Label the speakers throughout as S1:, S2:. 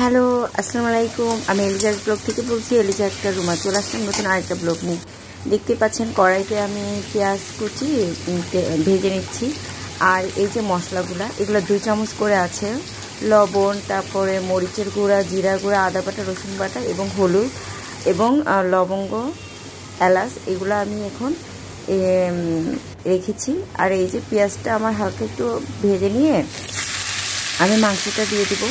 S1: Hello, আসসালামু আলাইকুম। আমি এলিজার ব্লগ থেকে বলছি। এলিজা একটা রুমা চলে আসলাম নতুন আরেকটা ব্লগ নিয়ে। দেখতে পাচ্ছেন কড়াইতে আমি পেঁয়াজ কুচি ভেজে নিচ্ছি। আর এই যে মশলাগুলা, এগুলো 2 চামচ করে আছে। লবণ, তারপরে মরিচের গুঁড়া, জিরা গুঁড়া, আদা বাটা, রসুন বাটা এবং হলুদ এবং লবঙ্গ, এলাচ, এগুলো আমি এখন রেখেছি। আর এই যে পেঁয়াজটা আমার হালকা একটু ভেজে নিয়ে আমি মাংসটা দিয়ে দেবো।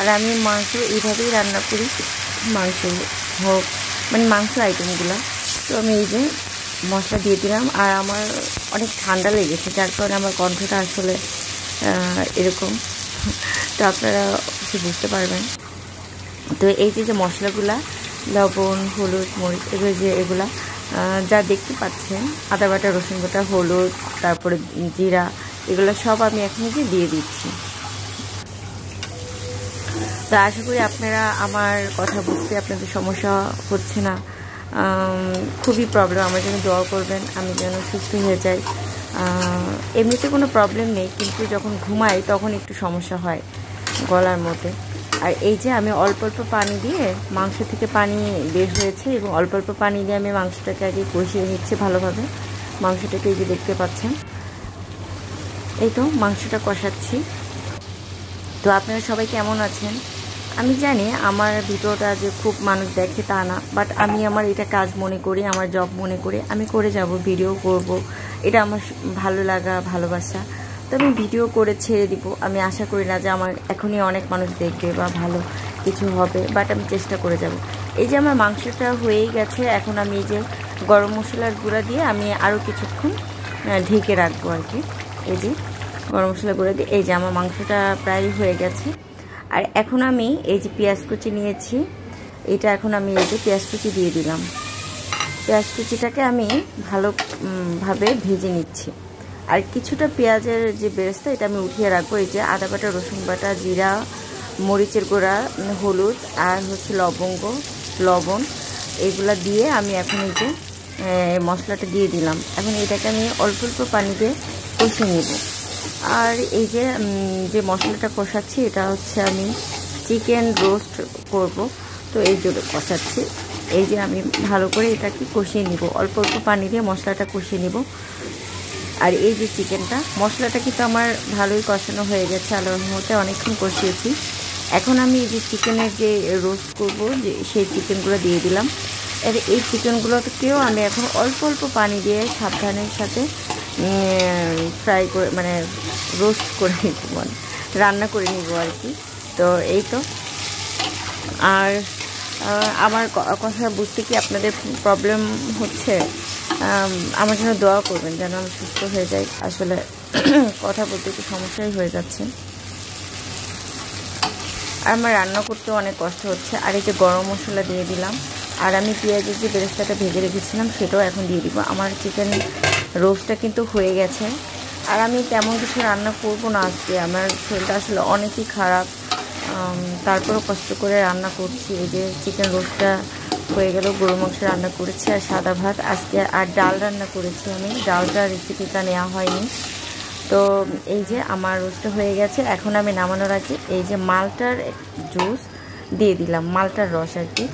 S1: আর আমি মাংস এইভাবেই রান্না করি, মাংস হোক মানে মাংস আইটেমগুলো। তো আমি এই যে মশলা দিয়ে দিলাম। আর আমার অনেক ঠান্ডা লেগেছে, যার কারণে আমার কণ্ঠটা আসলে এরকম। তো আপনারা কিছু বুঝতে পারবেন। তো এই যে মশলাগুলা, লবণ, হলুদ, মরিচ, এগুলা যা দেখতে পাচ্ছেন, আদা বাটা, রসুন বাটা, হলুদ, তারপরে জিরা, এগুলো সব আমি এখন দিয়ে দিচ্ছি। তো আশা করি আপনারা আমার কথা বুঝতে আপনাদের সমস্যা হচ্ছে না। খুবই প্রবলেম, আমার জন্য দোয়া করবেন আমি যেন সুস্থ হয়ে যাই। এমনিতে কোনো প্রবলেম নেই, কিন্তু যখন ঘুমাই তখন একটু সমস্যা হয় গলার মধ্যে। আর এই যে আমি অল্প অল্প পানি দিয়ে, মাংস থেকে পানি বের হয়েছে এবং অল্প অল্প পানি দিয়ে আমি মাংসটাকে আগে কষিয়ে নিচ্ছি ভালোভাবে। মাংসটাকে এই যে দেখতে পাচ্ছেন, এই তো মাংসটা কষাচ্ছি। তো আপনারা সবাই কেমন আছেন? আমি জানি আমার ভিডিওটা যে খুব মানুষ দেখে তা না, বাট আমি আমার এটা কাজ মনে করি, আমার জব মনে করি, আমি করে যাব, ভিডিও করব। এটা আমার ভালো লাগা, ভালোবাসা। তো আমি ভিডিও করে ছেড়ে দিব। আমি আশা করি না যে আমার এখনই অনেক মানুষ দেখবে বা ভালো কিছু হবে, বাট আমি চেষ্টা করে যাব। এই যে আমার মাংসটা হয়েই গেছে। এখন আমি এই যে গরম মশলার গুঁড়া দিয়ে আমি আরও কিছুক্ষণ ঢেকে রাখবো আর কি। এই যে গরম মশলা গুঁড়া দিয়ে এই যে আমার মাংসটা প্রায় হয়ে গেছে। আর এখন আমি এই যে পেঁয়াজ কুচি নিয়েছি, এটা এখন আমি এই যে পেঁয়াজ কুচি দিয়ে দিলাম। পেঁয়াজ কুচিটাকে আমি ভালোভাবে ভেজে নিচ্ছি। আর কিছুটা পেঁয়াজের যে বেরেস্তা, এটা আমি উঠিয়ে রাখবো। এই যে আদা বাটা, রসুন বাটা, জিরা, মরিচের গুঁড়া, হলুদ আর হচ্ছে লবণ, এগুলা দিয়ে আমি এখন এই যে মশলাটা দিয়ে দিলাম। এখন এটাকে আমি অল্প অল্প পানি দিয়ে কষে নেব। আর এই যে মশলাটা কষাচ্ছি, এটা হচ্ছে আমি চিকেন রোস্ট করব, তো এই জন্য কষাচ্ছি। এই যে আমি ভালো করে এটাকে কষিয়ে নিব, অল্প অল্প পানি দিয়ে মশলাটা কষিয়ে নিব। আর এই যে চিকেনটা, মশলাটা কিন্তু আমার ভালোই কষানো হয়ে গেছে, আল্লাহর রহমতে অনেকক্ষণ কষিয়েছি। এখন আমি এই যে চিকেনের যে রোস্ট করব, যে সেই চিকেনগুলো দিয়ে দিলাম। আর এই চিকেনগুলোকেও আমি এখন অল্প অল্প পানি দিয়ে সাবধানের সাথে ফ্রাই করে, মানে রোস্ট করে নিব, মানে রান্না করে নিব আর কি। তো এই তো। আর আমার কথা বুঝতে কি আপনাদের প্রবলেম হচ্ছে? আমার জন্য দোয়া করবেন যেন আমি সুস্থ হয়ে যাই। আসলে কথা বলতে একটু সমস্যাই হয়ে যাচ্ছে। আর আমার রান্না করতে অনেক কষ্ট হচ্ছে। আর এই যে গরম মশলা দিয়ে দিলাম। আর আমি পেঁয়াজের যে বেরেস্তাটা ভেজে রেখেছিলাম সেটাও এখন দিয়ে দিব। আমার চিকেন রোস্টটা কিন্তু হয়ে গেছে। আর আমি তেমন কিছু রান্না করব না আজকে, আমার শরীরটা আসলে অনেকই খারাপ। তারপরও কষ্ট করে রান্না করছি। এই যে চিকেন রোস্টটা হয়ে গেল, গরু মাংস রান্না করেছি আর সাদা ভাত আজকে, আর ডাল রান্না করেছি। আমি ডালটার রেসিপিটা নেওয়া হয়নি। তো এই যে আমার রোস্টটা হয়ে গেছে। এখন আমি নামানোর আগে এই যে মালটার জুস দিয়ে দিলাম, মালটার রস আর কি।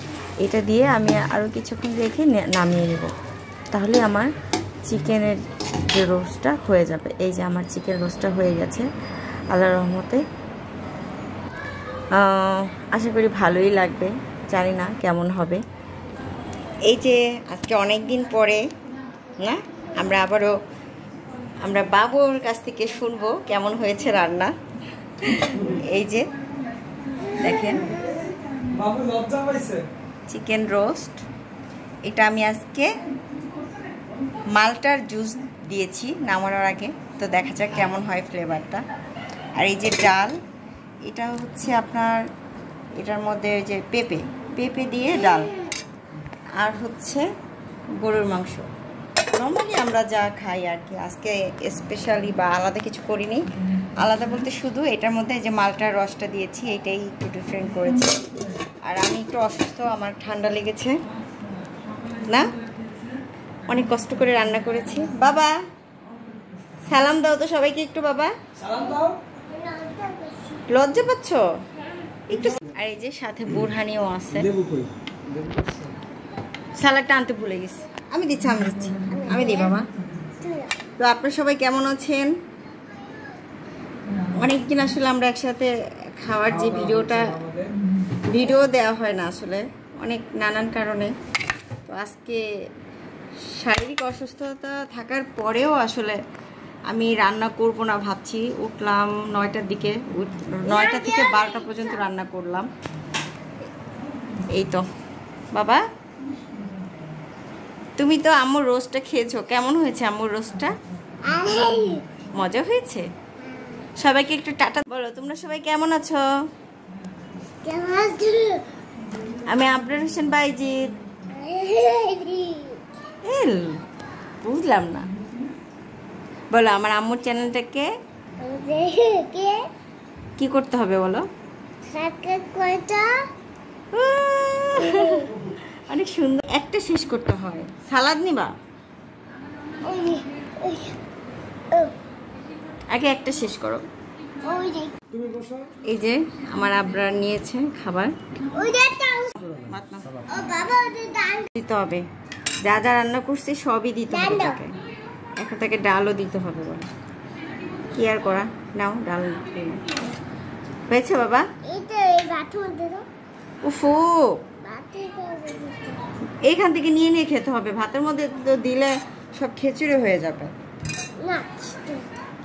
S1: এটা দিয়ে আমি আরও কিছুক্ষণ রেখে নামিয়ে নেব, তাহলে আমার চিকেনের যে রোস্টটা হয়ে যাবে। এই যে আমার চিকেন রোস্টটা হয়ে গেছে আল্লাহর রহমতে। আশা করি ভালোই লাগবে, জানি না কেমন হবে। এই যে আজকে অনেক দিন পরে না, আমরা বাবুর কাছ থেকে শুনবো কেমন হয়েছে রান্না। এই যে দেখেন চিকেন রোস্ট, এটা আমি আজকে মালটার জুস দিয়েছি নামানোর আগে, তো দেখা যাক কেমন হয় ফ্লেভারটা। আর এই যে ডাল, এটা হচ্ছে আপনার, এটার মধ্যে যে পেঁপে দিয়ে ডাল, আর হচ্ছে গরুর মাংস, নর্মালি আমরা যা খাই আর কি। আজকে স্পেশালি বা আলাদা কিছু করিনি। আলাদা বলতে শুধু এটার মধ্যে যে মালটার রসটা দিয়েছি, এটাই একটু ডিফারেন্ট করেছি। আর আমি একটু অসুস্থ, আমার ঠান্ডা লেগেছে না, অনেক কষ্ট করে রান্না করেছি। বাবা সালাম দাও তো সবাইকে একটু, বাবা সালাম দাও। লজ্জা পাচ্ছ একটু? আর এই যে সাথে বুরহানিও আছে। স্যালাডটা আনতে ভুলে গেছি। আমি দিচ্ছি আমি দিই বাবা। তো আপনারা সবাই কেমন আছেন? অনেকদিন আসলে আমরা একসাথে খাওয়ার যে ভিডিও দেওয়া হয় না আসলে অনেক নানান কারণে। তো আজকে শারীরিক অসুস্থতা থাকার পরেও আসলে আমি রান্না করব না ভাবছি। উঠলাম 9টার দিকে, 9টা থেকে 12টা পর্যন্ত রান্না করলাম। এই তো বাবা, তুমি তো আম্মুর রোস্টটা খেয়েছো, কেমন হয়েছে আম্মুর রোস্টটা? মজা হয়েছে? সবাইকে একটু টাটা বলো। তোমরা সবাই কেমন আছো? আমি আবরার হোসেন বাইজিৎ। বুঝলাম না, বলো আমার আম্মুর চ্যানেলটাকে কি করতে হবে বলো? অনেক সুন্দর। একটা শেষ করতে হয়। সালাদ নিবা? আগে একটা শেষ করো। এই যে আমার আবরার নিয়েছে খাবার, দিতে হবে। যা যা রান্না করছি সবই দিতে হবে তাকে। এখন তাকে ডালও দিতে হবে। বলো কি আর করা, নাও ডাল হয়েছে বাবা। উফু, এইখান থেকে নিয়ে নিয়ে খেতে হবে। ভাতের মধ্যে তো দিলে সব খিচুড়ি হয়ে যাবে।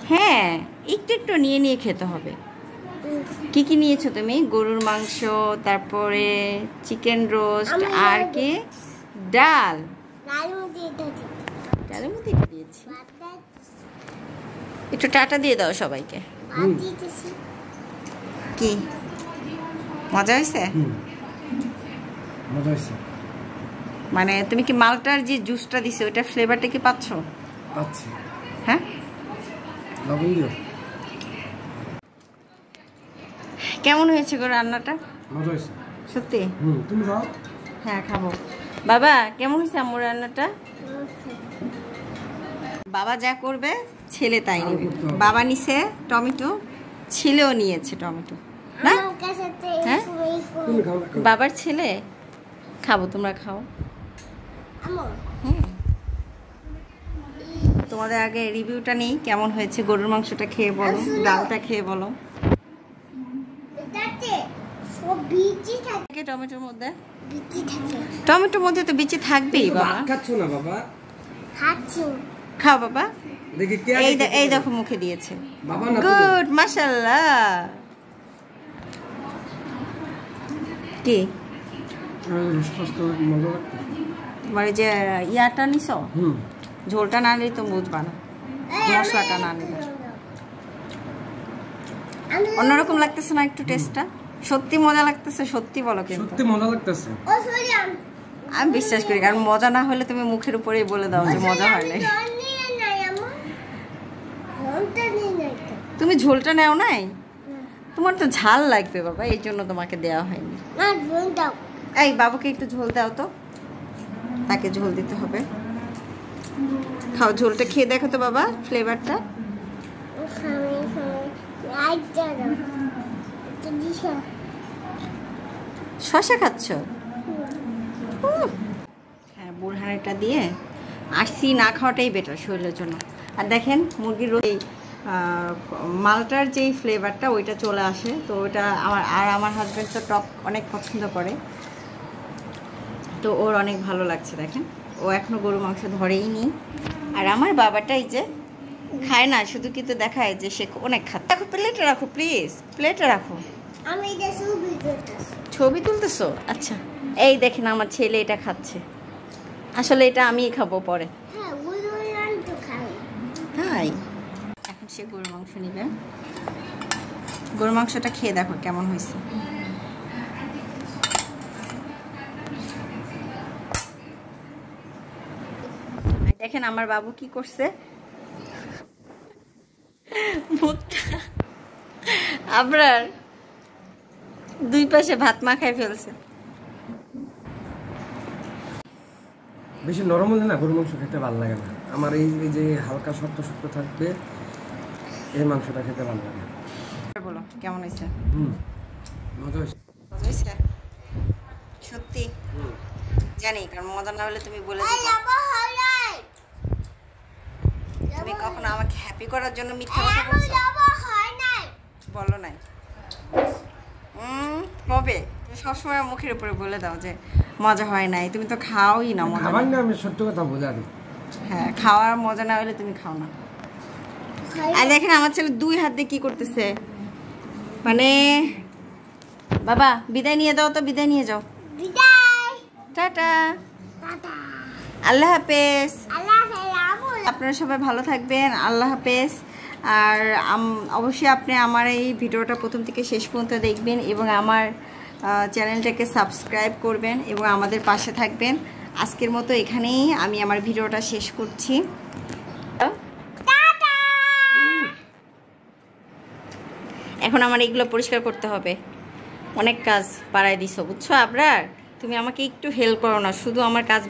S1: হ্যাঁ, একটু একটু নিয়ে নিয়ে খেতে হবে। কি কি নিয়েছো তুমি? গরুর মাংস, তারপরে চিকেন রোস্ট, আর কি ডাল। ডালের মধ্যে দিয়েছি। একটু টাটা দিয়ে দাও সবাইকে। কি মজা হয়েছে? মানে তুমি কি মালটার যে জুসটা দিছো ওটা ফ্লেভারটা কি পাচ্ছ?
S2: পাচ্ছি।
S1: হ্যাঁ, কেমন হয়েছে গো রান্নাটা?
S2: মজা হয়েছে
S1: সত্যি?
S2: তুমি খাও।
S1: হ্যাঁ খাবো। বাবা কেমন হয়েছে আম্মুর রান্নাটা? বাবা যা করবে ছেলে তাই নেবে। বাবা নিছে টমেটো, ছেলেও নিয়েছে টমেটো না? হ্যাঁ, বাবার ছেলে। খাবো, তোমরা খাও। তোমাদের আগে রিভিউটা নেই, কেমন হয়েছে। গরুর মাংসটা খেয়ে বলো, ডালটা খেয়ে বলো। টমেটোর মধ্যে তো বিচি থাকবেই বাবা।
S2: খাচ্ছ না বাবা?
S1: খাও বাবা। এই দেখো মুখে দিয়েছে। গুড, মাশাআল্লাহ। কি মানে যে ইয়াটা নিছ, ঝোলটা না নিলে তো বুঝবা না, মশলাটা না নিলে। অন্যরকম লাগতেছে না একটু টেস্টটা? সত্যি মজা লাগতেছে? সত্যি বলো। কিন্তু
S2: সত্যি মজা লাগতেছে।
S1: আমি বিশ্বাস করি, কারণ মজা না হলে তুমি মুখের উপরেই বলে দাও যে মজা হয় না। তুমি ঝোলটা নাও নাই? তোমার তো ঝাল লাগবে বাবা, এই জন্য তোমাকে দেওয়া হয়নি। এই বাবুকে একটু ঝোল দাও তো, তাকে ঝোল দিতে হবে। খাও, ঝোলটা খেয়ে দেখো তো বাবা, ফ্লেভারটা। শসা খাচ্ছ? হ্যাঁ, বুরহানিটা দিয়ে আসছি। না খাওয়াটাই বেটার শরীরের জন্য। আর দেখেন মুরগির এই মালটার যেই ফ্লেভারটা ওইটা চলে আসে, তো ওইটা আমার হাজব্যান্ড তো টক অনেক পছন্দ করে, তো ওর অনেক ভালো লাগছে। দেখেন ও এখনো গরু মাংস ধরেই নি। আর আমার বাবাটা এই যে খায় না, শুধু কিন্তু দেখায় যে সে অনেক খাচ্ছে। দেখো, প্লেটে রাখো প্লিজ, প্লেটে রাখো। ছবি তুলতেছো? আচ্ছা, এই দেখেন আমার ছেলে এটা খাচ্ছে। আসলে এটা আমিই খাবো পরে। তাই এখন সে গরুর মাংস নিবে। গরুর মাংসটা খেয়ে দেখো কেমন হয়েছে। দেখেন আমার বাবু কি করছে, আপনার দুই পাশে ভাত মাখায় ফেলছে।
S2: বেশি নরম হলে না গরুর মাংস খেতে ভালো লাগে না আমার। এই যে হালকা শক্ত শক্ত থাকবে এই মাংসটা খেতে ভালো লাগে।
S1: বলো কেমন হয়েছে?
S2: মজা হয়েছে।
S3: হয়েছে সত্যি জানি, কারণ মজা না হলে তুমি বলে দিবে। তুমি কখনো আমাকে হ্যাপি করার জন্য মিথ্যা কথা বলছো? বলো নাই। কবে? তুমি সবসময় মুখের উপরে বলে দাও যে মজা হয় নাই, তুমি তো খাওই না মজা।
S2: খাবার না, আমি সত্য কথা বোঝাবি।
S3: হ্যাঁ, খাওয়ার মজা না হলে তুমি খাও না। আর দেখেন আমার ছেলে 2 হাত দিয়ে কি করতেছে, মানে বাবা বিদায় নিয়ে দাও তো, বিদায় নিয়ে যাও। টাটা, আল্লাহ হাফেজ। আপনারা সবাই ভালো থাকবেন, আল্লাহ হাফেজ। আর অবশ্যই আপনি আমার এই ভিডিওটা প্রথম থেকে শেষ পর্যন্ত দেখবেন এবং আমার চ্যানেলটাকে সাবস্ক্রাইব করবেন এবং আমাদের পাশে থাকবেন। আজকের মতো এখানেই আমি আমার ভিডিওটা শেষ করছি। এখন আমার এগুলো পরিষ্কার করতে হবে, অনেক কাজ বাড়ায় দিছো বুঝছো। আবরার তুমি আমাকে একটু হেল্প করো না, শুধু আমার কাজ